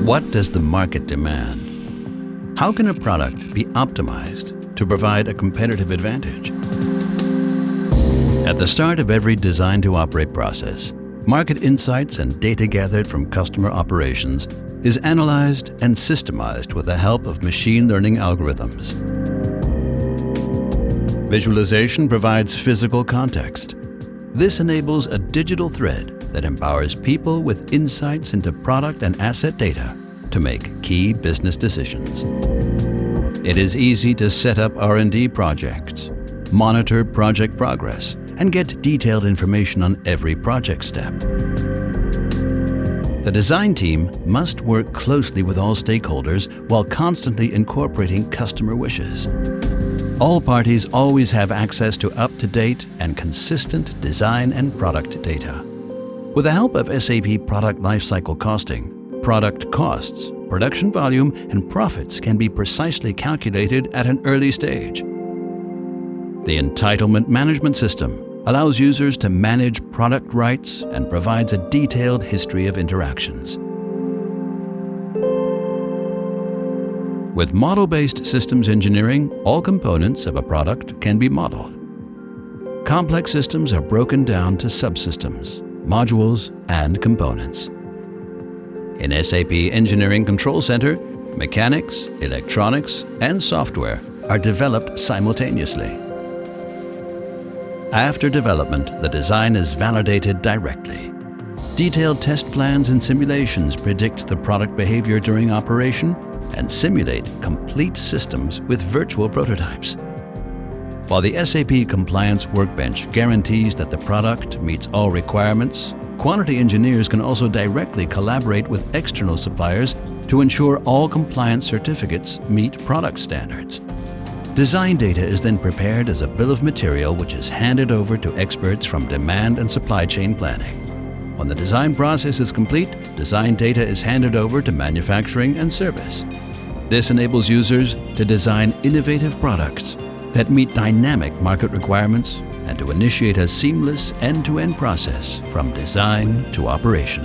What does the market demand? How can a product be optimized to provide a competitive advantage? At the start of every design-to-operate process, market insights and data gathered from customer operations is analyzed and systemized with the help of machine learning algorithms. Visualization provides physical context. This enables a digital thread that empowers people with insights into product and asset data to make key business decisions. It is easy to set up R&D projects, monitor project progress, and get detailed information on every project step. The design team must work closely with all stakeholders while constantly incorporating customer wishes. All parties always have access to up-to-date and consistent design and product data. With the help of SAP Product Lifecycle Costing, product costs, production volume, and profits can be precisely calculated at an early stage. The Entitlement Management System allows users to manage product rights and provides a detailed history of interactions. With model-based systems engineering, all components of a product can be modeled. Complex systems are broken down to subsystems, modules, and components. In SAP Engineering Control Center, mechanics, electronics, and software are developed simultaneously. After development, the design is validated directly. Detailed test plans and simulations predict the product behavior during operation and simulate complete systems with virtual prototypes. While the SAP Compliance Workbench guarantees that the product meets all requirements, quantity engineers can also directly collaborate with external suppliers to ensure all compliance certificates meet product standards. Design data is then prepared as a bill of material which is handed over to experts from demand and supply chain planning. When the design process is complete, design data is handed over to manufacturing and service. This enables users to design innovative products that meet dynamic market requirements and to initiate a seamless end-to-end process from design to operation.